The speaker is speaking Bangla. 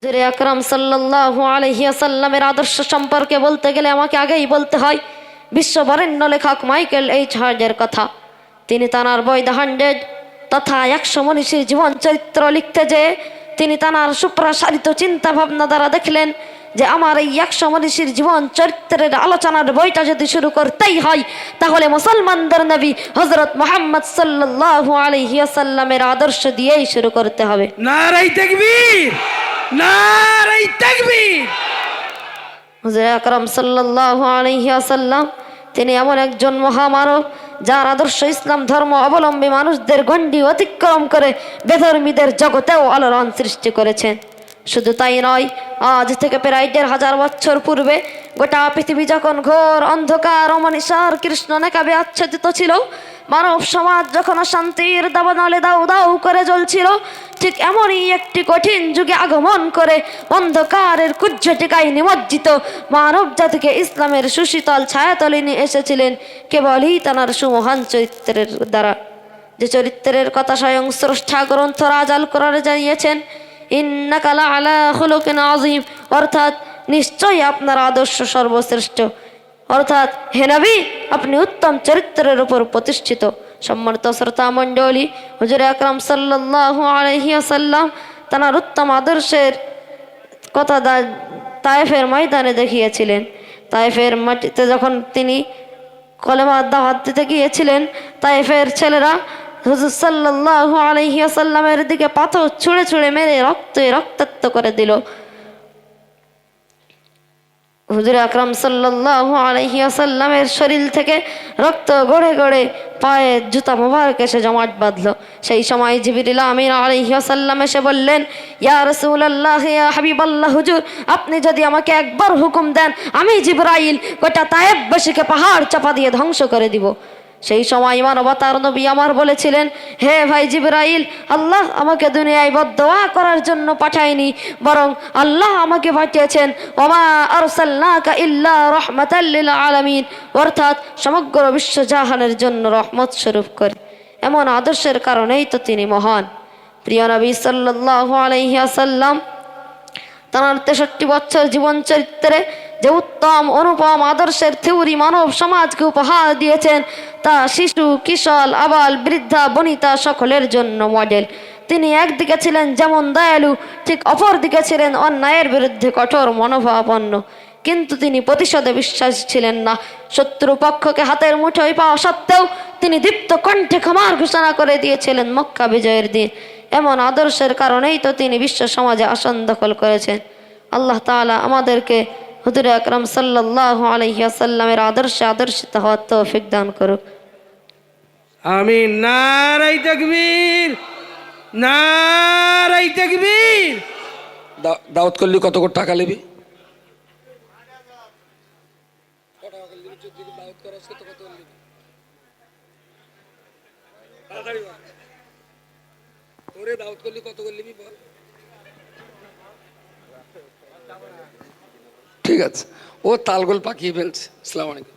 হুজুরে আকরাম সাল্লাল্লাহু আলাইহি ওয়াসাল্লামের আদর্শ সম্পর্কে বলতে গেলে আমাকে আগেই বলতে হয় বিশ্ববরেণ্য লেখক মাইকেল এইচ হার্জের কথা। তিনি তানার বই দ্য 100 তথা 100 মনীষীর জীবন চরিত্র লিখতে যেয়ে তিনি তানার সুপ্রসারিত চিন্তা ভাবনা দ্বারা দেখলেন যে আমার এই 100 মনীষীর জীবন চরিত্রের আলোচনার বইটা যদি শুরু করতেই হয় তাহলে মুসলমানদের নবী হযরত মুহাম্মদ সাল্লাল্লাহু আলাইহি ওয়াসাল্লামের আদর্শ দিয়েই শুরু করতে হবে। নারায়ে তাকবীর, নারায়ে তাকবীর। হুজুরে আকরাম সাল্লাল্লাহু আলাইহি ওয়াসাল্লাম তিনি এমন একজন মহামানব যার আদর্শ ইসলাম ধর্ম অবলম্বী মানুষদের গণ্ডি অতিক্রম করে বেধর্মীদের জগতেও আলোড়ন সৃষ্টি করেছেন। শুধু তাই নয়, আজ থেকে প্রায় ১,৫০০ বছর পূর্বে গোটা পৃথিবী যখন ঘোর অন্ধকার অমনিশার কৃষ্ণ নেকাবে আচ্ছাদিত ছিল, মানব সমাজ যখন অশান্তির দাবানলে দাউ দাউ করে জ্বলছিল, ঠিক এমনই একটি কঠিন যুগে আগমন করে অন্ধকারের কুজ্ঝটিকায় নিমজ্জিত মানব জাতিকে ইসলামের সুশীতল ছায়াতলে নিয়ে এসেছিলেন কেবলই তাঁর সুমহান চরিত্রের দ্বারা, যে চরিত্রের কথা স্বয়ং স্রষ্টা গ্রন্থ রাজ আল কোরআনে জানিয়েছেন, ইন্নাকা লাআলা খুলুকিন আযীম, অর্থাৎ নিশ্চয়ই আপনার আদর্শ সর্বশ্রেষ্ঠ, অর্থাৎ হে নবী আপনি উত্তম চরিত্রের উপর প্রতিষ্ঠিত। সম্মানিত শ্রোতা মণ্ডলী, হুজুরে আকরাম সাল্লাল্লাহু আলাইহি ওয়াসাল্লাম তাঁর উত্তম আদর্শের কথা তায়েফের ময়দানে দেখিয়েছিলেন। তায়েফের মাটিতে যখন তিনি কলেমার দাওয়াত দিতে গিয়েছিলেন, তায়েফের ছেলেরা হুজুর সাল্লাল্লাহু আলাইহি ওয়াসাল্লামের দিকে পাথর ছুঁড়ে ছুঁড়ে মেরে রক্তাক্ত করে দিল। হুজুর আকরাম সাল্লাল্লাহু আলাইহি ওয়াসাল্লামের শরীর থেকে রক্ত গড়ে গড়ে পায়ে জুতা মোবারক এসে জমাট বাঁধলো। সেই সময় জিবরিল আমিন আলাইহি ওয়াসাল্লাম এসে বললেন, ইয়া রাসূলুল্লাহ, ইয়া হাবিবাল্লাহ, হুজুর আপনি যদি আমাকে একবার হুকুম দেন আমি জিবরাইল গোটা তায়েফবাসীকে পাহাড় চাপা দিয়ে ধ্বংস করে দিব। সেই সময় মানবতার নবী আমার বলেছিলেন, হে ভাই জিবরাইল, আল্লাহ আমাকে দুনিয়ায় বদদোয়া করার জন্য পাঠায়নি, বরং আল্লাহ আমাকে পাঠিয়েছেন ওমা আরসালনাকা ইল্লা রাহমাতাল লিল আলামিন, অর্থাৎ সমগ্র বিশ্বজাহানের জন্য রহমত স্বরূপ করে। এমন আদর্শের কারণেই তো তিনি মহান। প্রিয় নবী সাল্লাল্লাহু আলাইহি ওয়াসাল্লাম তাঁর ৬৩ বছর জীবন চরিত্রে যে উত্তম অনুপম আদর্শের থিওরি মানব সমাজকে উপহার দিয়েছেন তা শিশু, কিশোর, আবাল, বৃদ্ধা, বনিতা সকলের জন্য মডেল। তিনি একদিকে ছিলেন যেমন দয়ালু, ঠিক অপর দিকে ছিলেন অন্যায়ের বিরুদ্ধে কঠোর মনোভাবাপন্ন। কিন্তু তিনি প্রতিশোধে বিশ্বাসী ছিলেন না। শত্রু পক্ষকে হাতের মুঠোয় পাওয়া সত্ত্বেও তিনি দীপ্ত কণ্ঠে ক্ষমার ঘোষণা করে দিয়েছিলেন মক্কা বিজয়ের দিন। এমন আদর্শের কারণেই তো তিনি বিশ্ব সমাজে আসন দখল করেছেন। আল্লাহ তাআলা আমাদেরকে হুজুরে আকরাম সাল্লাল্লাহু আলাইহি ওয়াসাল্লামের আদর্শে আদর্শিত হওয়ার তৌফিক দান করুক। আমিন। নারায়ে তাকবীর, নারায়ে তাকবীর। দাওয়াত করলি কত করে টাকা নিবি? দাওয়াত করলি কত করে নিবি বল? ঠিক আছে, ও তালগোল পাকিয়ে ফেলছে। আসসালামু আলাইকুম।